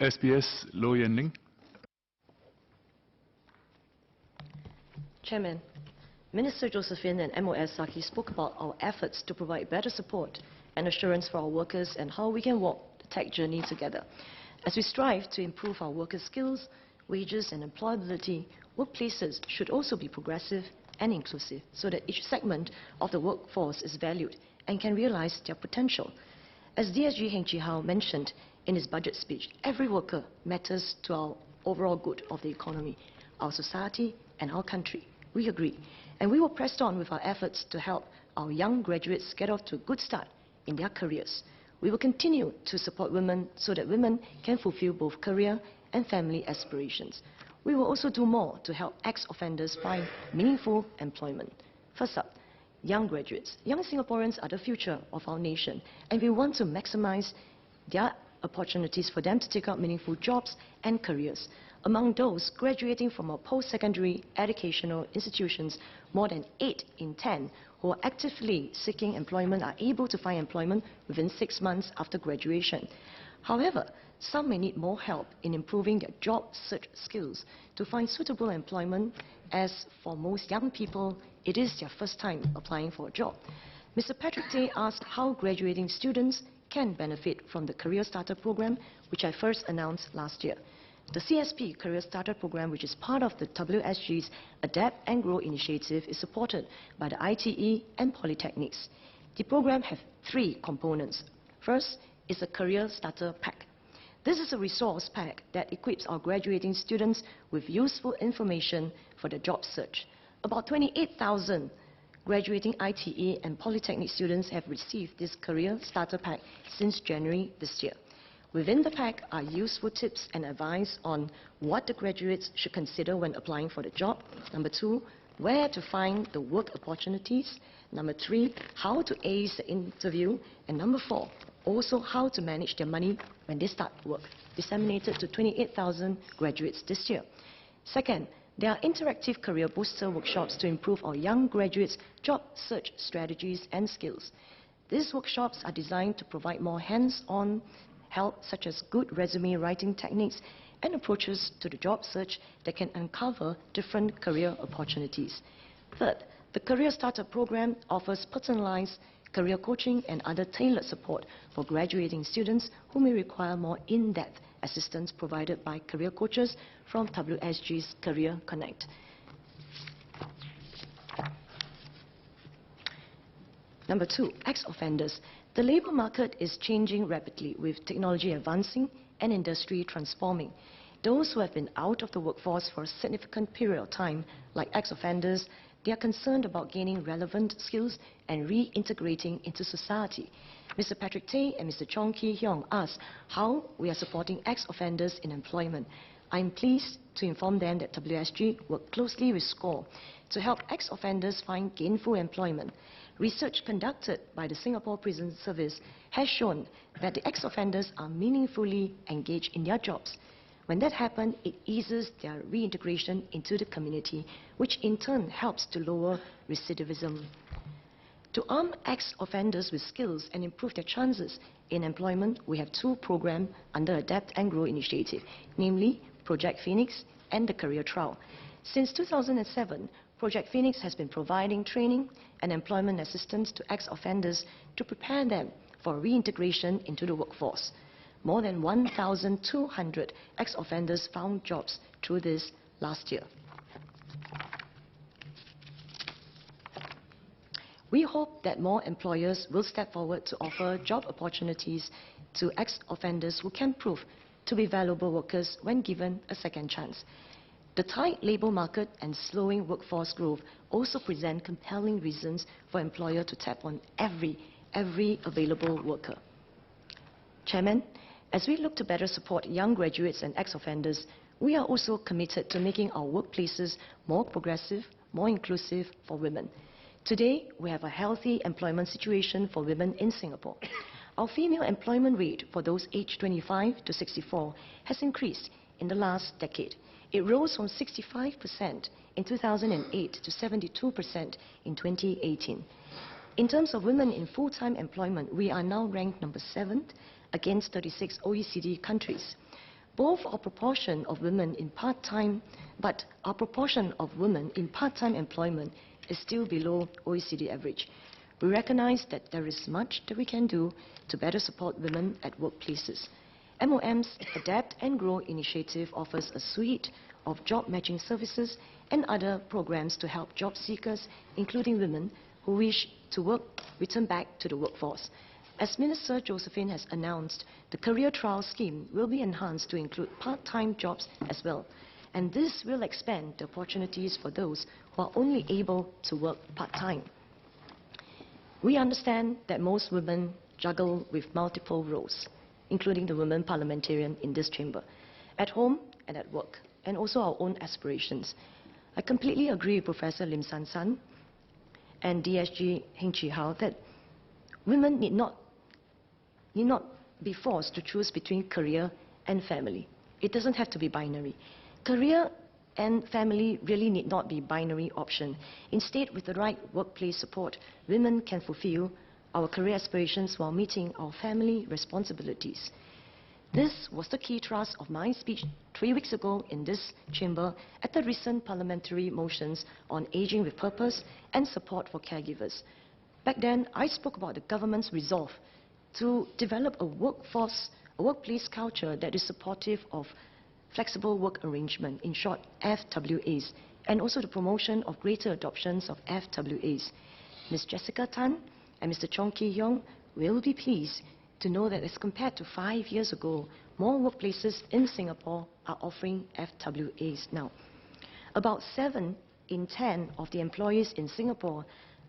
SBS Low Yen Ling. Chairman, Minister Josephine and MOS Saki spoke about our efforts to provide better support and assurance for our workers and how we can walk the tech journey together. As we strive to improve our workers' skills, wages and employability, workplaces should also be progressive and inclusive so that each segment of the workforce is valued and can realize their potential. As DSG Heng Chi Hao mentioned in his budget speech, every worker matters to our overall good of the economy, our society and our country. We agree, and we will press on with our efforts to help our young graduates get off to a good start in their careers. We will continue to support women so that women can fulfill both career and family aspirations. We will also do more to help ex-offenders find meaningful employment. First up, young graduates. Young Singaporeans are the future of our nation, and we want to maximize their opportunities for them to take up meaningful jobs and careers. Among those graduating from our post-secondary educational institutions, more than 8 in 10 who are actively seeking employment are able to find employment within 6 months after graduation. However, some may need more help in improving their job search skills to find suitable employment, as for most young people, it is their first time applying for a job. Mr. Patrick Tay asked how graduating students can benefit from the Career Starter program, which I first announced last year. The CSP Career Starter program, which is part of the WSG's Adapt and Grow initiative, is supported by the ITE and polytechnics. The program has 3 components. First is a Career Starter Pack. This is a resource pack that equips our graduating students with useful information for the job search. About 28,000 graduating ITE and polytechnic students have received this Career Starter Pack since January this year. Within the pack are useful tips and advice on what the graduates should consider when applying for the job. Number 2, where to find the work opportunities. Number 3, how to ace the interview. And number 4, also how to manage their money when they start work, disseminated to 28,000 graduates this year. Second, there are interactive career booster workshops to improve our young graduates' job search strategies and skills. These workshops are designed to provide more hands-on help, such as good resume writing techniques and approaches to the job search that can uncover different career opportunities. Third, the Career Starter program offers personalized career coaching and other tailored support for graduating students who may require more in-depth assistance provided by career coaches from WSG's Career Connect. Number 2, ex-offenders. The labour market is changing rapidly with technology advancing and industry transforming. Those who have been out of the workforce for a significant period of time, like ex-offenders, they are concerned about gaining relevant skills and reintegrating into society. Mr. Patrick Tay and Mr. Chong Ki-hyong asked how we are supporting ex-offenders in employment. I am pleased to inform them that WSG worked closely with SCORE to help ex-offenders find gainful employment. Research conducted by the Singapore Prison Service has shown that the ex-offenders are meaningfully engaged in their jobs. When that happens, it eases their reintegration into the community, which in turn helps to lower recidivism. To arm ex-offenders with skills and improve their chances in employment, we have 2 programs under Adapt and Grow initiative, namely Project Phoenix and the Career Trial. Since 2007, Project Phoenix has been providing training and employment assistance to ex-offenders to prepare them for reintegration into the workforce. More than 1,200 ex-offenders found jobs through this last year. We hope that more employers will step forward to offer job opportunities to ex-offenders who can prove to be valuable workers when given a second chance. The tight labour market and slowing workforce growth also present compelling reasons for employers to tap on every available worker. Chairman, as we look to better support young graduates and ex-offenders, we are also committed to making our workplaces more progressive, more inclusive for women. Today, we have a healthy employment situation for women in Singapore. Our female employment rate for those aged 25 to 64 has increased in the last decade. It rose from 65% in 2008 to 72% in 2018. In terms of women in full-time employment, we are now ranked number 7th against 36 OECD countries. Both our proportion of women in part-time, but our proportion of women in part-time employment is still below OECD average. We recognize that there is much that we can do to better support women at workplaces. MOM's Adapt and Grow initiative offers a suite of job matching services and other programs to help job seekers, including women who wish to work, return back to the workforce. As Minister Josephine has announced, the career trial scheme will be enhanced to include part-time jobs as well. And this will expand the opportunities for those who are only able to work part-time. We understand that most women juggle with multiple roles, including the women parliamentarian in this chamber, at home and at work, and also our own aspirations. I completely agree with Professor Lim San San and DSG Heng Chi Hao that women need not be forced to choose between career and family. It doesn't have to be binary. Career and family really need not be binary option. Instead, with the right workplace support, women can fulfill our career aspirations while meeting our family responsibilities. This was the key thrust of my speech 3 weeks ago in this chamber at the recent parliamentary motions on aging with purpose and support for caregivers. Back then, I spoke about the government's resolve to develop a workplace culture that is supportive of flexible work arrangement, in short, FWAs, and also the promotion of greater adoptions of FWAs. Ms. Jessica Tan and Mr. Chong Ki-yong will be pleased to know that as compared to 5 years ago, more workplaces in Singapore are offering FWAs now. About 7 in 10 of the employees in Singapore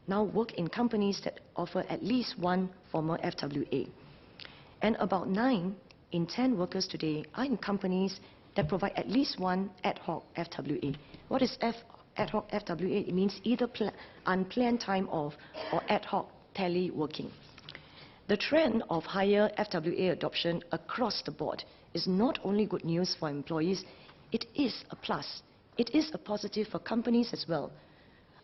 now work in companies that offer at least one former FWA. And about 9 in 10 workers today are in companies that provide at least one ad hoc FWA. What is ad hoc FWA? It means either unplanned time off or ad hoc teleworking. The trend of higher FWA adoption across the board is not only good news for employees, it is a plus. It is a positive for companies as well.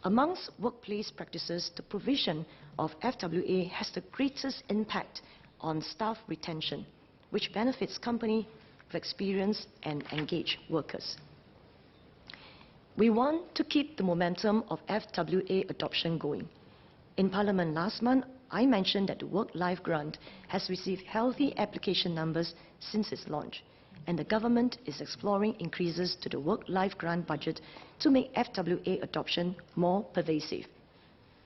Amongst workplace practices, the provision of FWA has the greatest impact on staff retention, which benefits companies with experienced and engaged workers. We want to keep the momentum of FWA adoption going. In Parliament last month, I mentioned that the Work-Life Grant has received healthy application numbers since its launch, and the government is exploring increases to the Work-Life Grant budget to make FWA adoption more pervasive.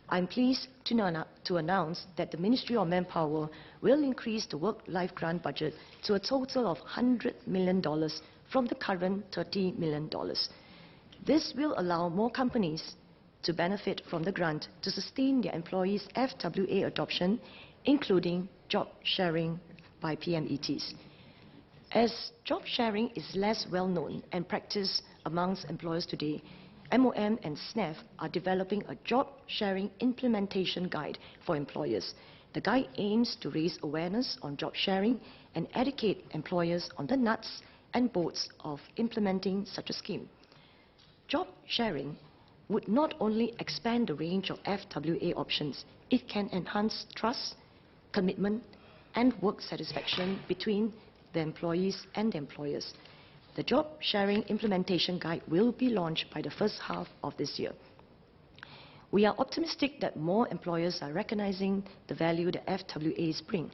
I'm pleased to announce that the Ministry of Manpower will increase the Work-Life Grant budget to a total of $100 million from the current $30 million. This will allow more companies to benefit from the grant to sustain their employees' FWA adoption, including job sharing by PMETs. As job sharing is less well known and practiced amongst employers today, MOM and SNEF are developing a job sharing implementation guide for employers. The guide aims to raise awareness on job sharing and educate employers on the nuts and bolts of implementing such a scheme. Job sharing would not only expand the range of FWA options, it can enhance trust, commitment, and work satisfaction between the employees and the employers. The Job Sharing Implementation Guide will be launched by the first half of this year. We are optimistic that more employers are recognizing the value that FWAs bring.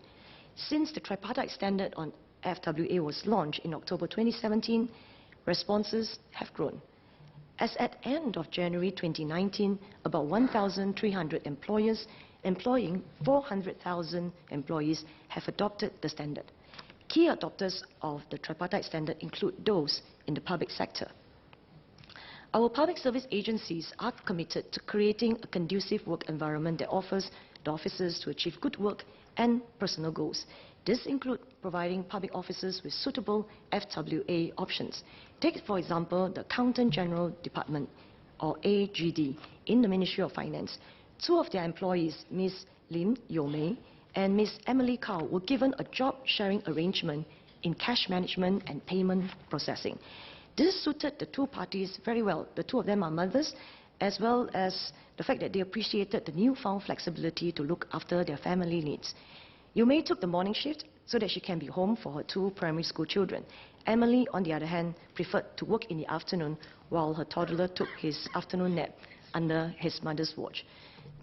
Since the tripartite standard on FWA was launched in October 2017, responses have grown. As at end of January 2019, about 1,300 employers employing 400,000 employees have adopted the standard. Key adopters of the tripartite standard include those in the public sector. Our public service agencies are committed to creating a conducive work environment that offers the officers to achieve good work and personal goals. This includes providing public officers with suitable FWA options. Take, for example, the Accountant General Department, or AGD, in the Ministry of Finance. 2 of their employees, Ms. Lim Yo-mei and Ms. Emily Kao, were given a job-sharing arrangement in cash management and payment processing. This suited the 2 parties very well. The 2 of them are mothers, as well as the fact that they appreciated the newfound flexibility to look after their family needs. Yo-mei took the morning shift, so that she can be home for her 2 primary school children. Emily, on the other hand, preferred to work in the afternoon while her toddler took his afternoon nap under his mother's watch.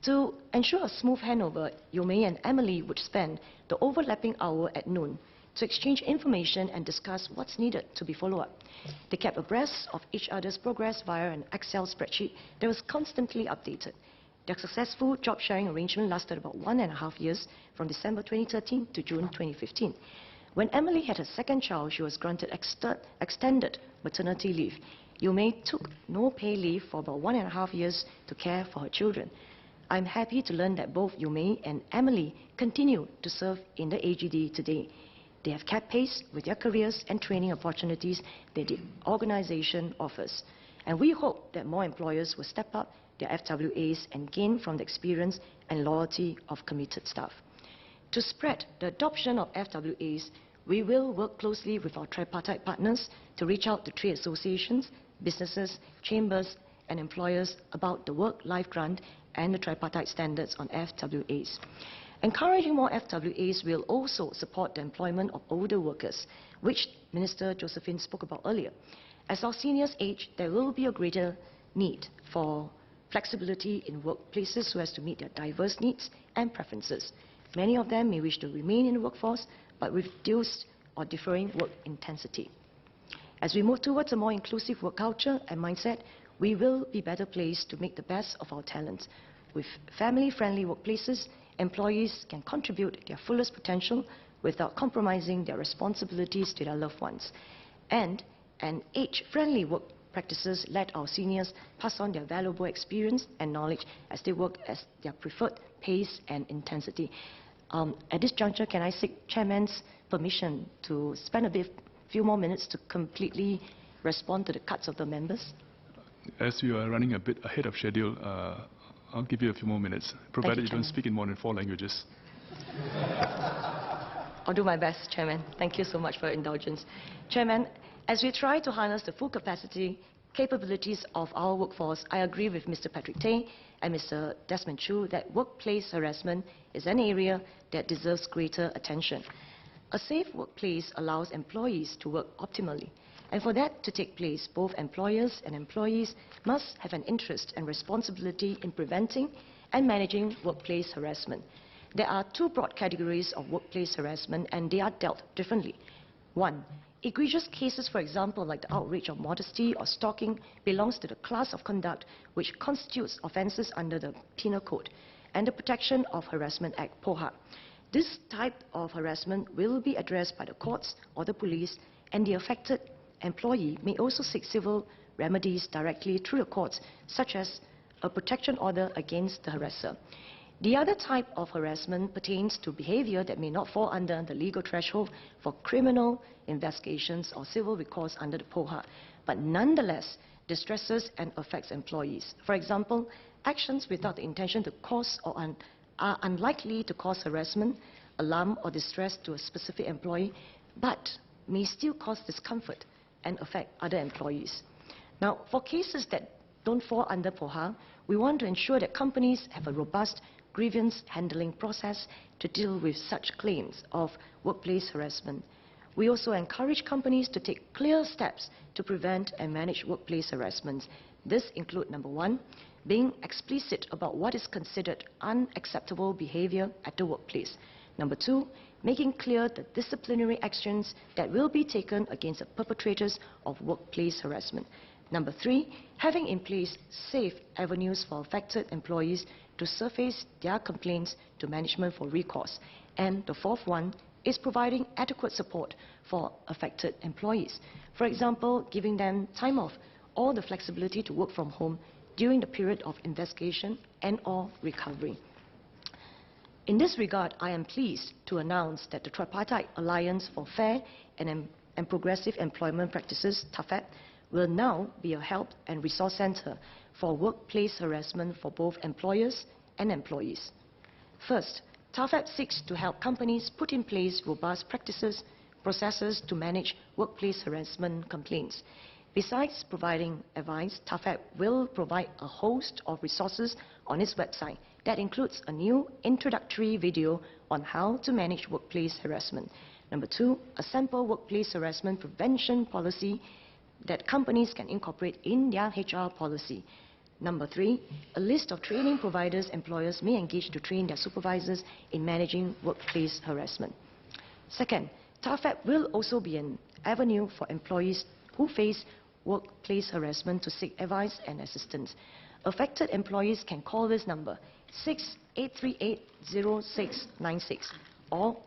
To ensure a smooth handover, Yomei and Emily would spend the overlapping hour at noon to exchange information and discuss what's needed to be followed up. They kept abreast of each other's progress via an Excel spreadsheet that was constantly updated. Their successful job-sharing arrangement lasted about 1.5 years, from December 2013 to June 2015. When Emily had her second child, she was granted extended maternity leave. Yomei took no pay leave for about 1.5 years to care for her children. I'm happy to learn that both Yomei and Emily continue to serve in the AGD today. They have kept pace with their careers and training opportunities that the organization offers. And we hope that more employers will step up their FWAs and gain from the experience and loyalty of committed staff. To spread the adoption of FWAs, we will work closely with our tripartite partners to reach out to trade associations, businesses, chambers, and employers about the work-life grant and the tripartite standards on FWAs. Encouraging more FWAs will also support the employment of older workers, which Minister Josephine spoke about earlier. As our seniors age, there will be a greater need for flexibility in workplaces so as to meet their diverse needs and preferences. Many of them may wish to remain in the workforce, but with reduced or differing work intensity. As we move towards a more inclusive work culture and mindset, we will be better placed to make the best of our talents. With family-friendly workplaces, employees can contribute their fullest potential without compromising their responsibilities to their loved ones. And age-friendly work practices let our seniors pass on their valuable experience and knowledge as they work at their preferred pace and intensity. At this juncture, can I seek Chairman's permission to spend a few more minutes to completely respond to the cuts of the members? As you are running a bit ahead of schedule, I'll give you a few more minutes, provided you don't speak in more than 4 languages. I'll do my best, Chairman. Thank you so much for your indulgence. Chairman, as we try to harness the full capabilities of our workforce, I agree with Mr. Patrick Tay and Mr. Desmond Chu that workplace harassment is an area that deserves greater attention. A safe workplace allows employees to work optimally. And for that to take place, both employers and employees must have an interest and responsibility in preventing and managing workplace harassment. There are 2 broad categories of workplace harassment, and they are dealt differently. 1, egregious cases, for example, like the outrage of modesty or stalking, belongs to the class of conduct which constitutes offences under the Penal Code and the Protection of Harassment Act, POHA. This type of harassment will be addressed by the courts or the police, and the affected employee may also seek civil remedies directly through the courts, such as a protection order against the harasser. The other type of harassment pertains to behavior that may not fall under the legal threshold for criminal investigations or civil recourse under the POHA, but nonetheless distresses and affects employees. For example, actions without the intention to cause or are unlikely to cause harassment, alarm or distress to a specific employee, but may still cause discomfort and affect other employees. Now, for cases that don't fall under POHA, we want to ensure that companies have a robust grievance handling process to deal with such claims of workplace harassment. We also encourage companies to take clear steps to prevent and manage workplace harassment. This include, number 1, being explicit about what is considered unacceptable behavior at the workplace. Number 2, making clear the disciplinary actions that will be taken against the perpetrators of workplace harassment. Number 3, having in place safe avenues for affected employees to surface their complaints to management for recourse. And the 4th one is providing adequate support for affected employees. For example, giving them time off or the flexibility to work from home during the period of investigation and/or recovery. In this regard, I am pleased to announce that the Tripartite Alliance for Fair and Progressive Employment Practices, TAFEP, will now be a help and resource center for workplace harassment for both employers and employees. First, TAFEP seeks to help companies put in place robust practices, processes to manage workplace harassment complaints. Besides providing advice, TAFEP will provide a host of resources on its website that includes a new introductory video on how to manage workplace harassment. Number 2, a sample workplace harassment prevention policy that companies can incorporate in their HR policy. Number 3, a list of training providers employers may engage to train their supervisors in managing workplace harassment. Second, TAFEP will also be an avenue for employees who face workplace harassment to seek advice and assistance. Affected employees can call this number 68380696 or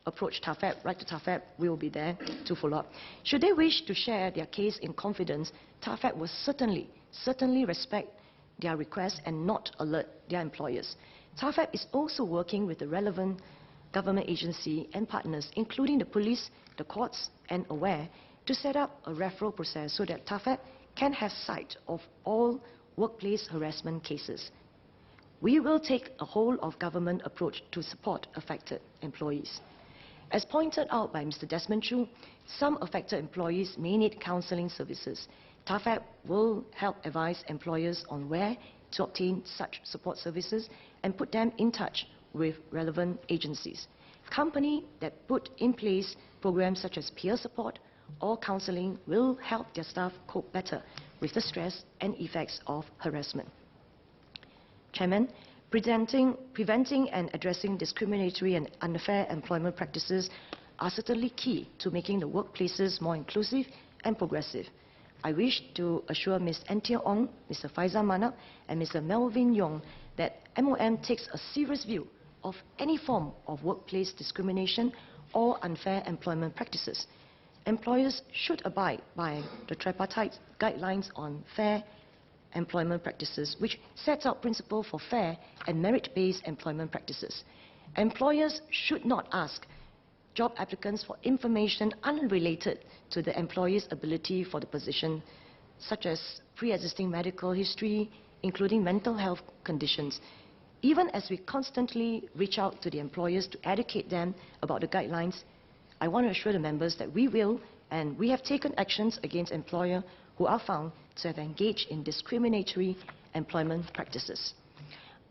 approach TAFEP, write to TAFEP, we will be there to follow up. Should they wish to share their case in confidence, TAFEP will certainly respect their request and not alert their employers. TAFEP is also working with the relevant government agency and partners, including the police, the courts, and AWARE, to set up a referral process so that TAFEP can have sight of all workplace harassment cases. We will take a whole-of-government approach to support affected employees. As pointed out by Mr. Desmond Chu, some affected employees may need counseling services. TAFEP will help advise employers on where to obtain such support services and put them in touch with relevant agencies. Companies that put in place programs such as peer support or counseling will help their staff cope better with the stress and effects of harassment. Chairman, preventing and addressing discriminatory and unfair employment practices are certainly key to making the workplaces more inclusive and progressive. I wish to assure Ms. Antia Ong, Mr. Faizal Manap, and Mr. Melvin Yong that MOM takes a serious view of any form of workplace discrimination or unfair employment practices. Employers should abide by the tripartite guidelines on fair employment practices, which sets out principles for fair and merit-based employment practices. Employers should not ask job applicants for information unrelated to the employee's ability for the position, such as pre-existing medical history, including mental health conditions. Even as we constantly reach out to the employers to educate them about the guidelines, I want to assure the members that we will, and we have taken actions against employers who are found to have engaged in discriminatory employment practices.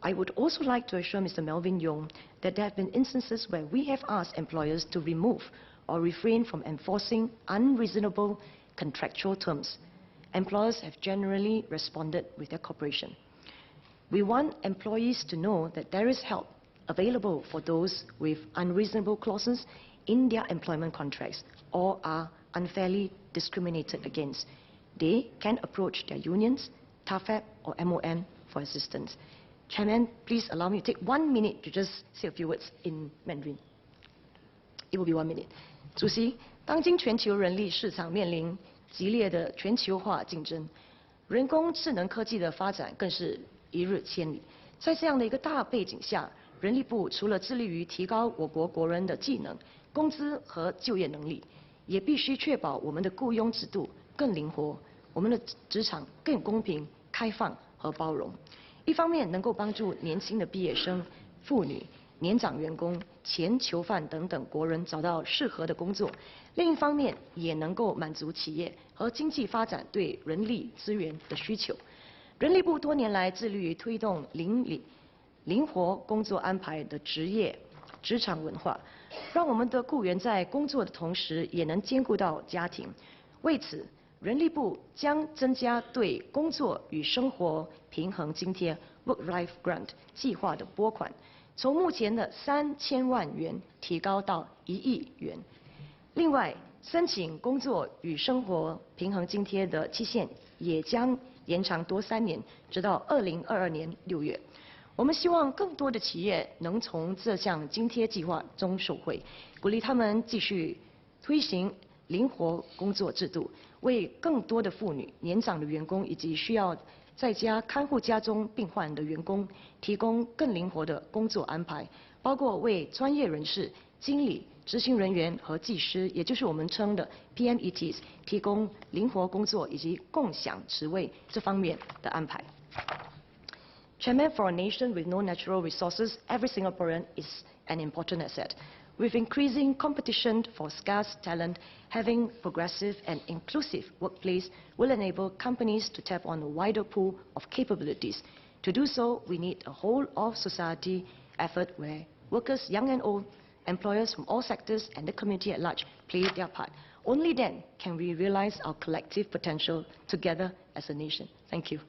I would also like to assure Mr. Melvin Yong that there have been instances where we have asked employers to remove or refrain from enforcing unreasonable contractual terms. Employers have generally responded with their cooperation. We want employees to know that there is help available for those with unreasonable clauses in their employment contracts or are unfairly discriminated against. They can approach their unions, TAFEP or MOM for assistance. Chairman, please allow me to take 1 minute to just say a few words in Mandarin. It will be 1 minute. 主席，当今全球人力市场面临激烈的全球化竞争，人工智能科技的发展更是一日千里。在这样的一个大背景下，人力部除了致力于提高我国国人的技能、工资和就业能力，也必须确保我们的雇佣制度更灵活，我们的职场更公平、开放和包容。一方面能够帮助年轻的毕业生、妇女、年长员工、前囚犯等等国人找到适合的工作；另一方面也能够满足企业和经济发展对人力资源的需求。人力部多年来致力于推动灵活工作安排的职场文化，让我们的雇员在工作的同时也能兼顾到家庭。为此，人力部将增加对工作与生活平衡津贴 （Work-Life Grant） 计划的拨款，从目前的3000万元提高到1亿元。另外，申请工作与生活平衡津贴的期限也将延长多3年，直到2022年6月。我们希望更多的企业能从这项津贴计划中受惠，鼓励他们继续推行灵活工作制度，为更多的妇女、年长的员工以及需要在家看护家中病患的员工提供更灵活的工作安排，包括为专业人士、经理、执行人员和技师，也就是我们称的 PMETs， 提供灵活工作以及共享职位这方面的安排。Chairman, for a nation with no natural resources, every Singaporean is an important asset. With increasing competition for scarce talent, having progressive and inclusive workplace will enable companies to tap on a wider pool of capabilities. To do so, we need a whole-of-society effort where workers, young and old, employers from all sectors and the community at large play their part. Only then can we realize our collective potential together as a nation. Thank you.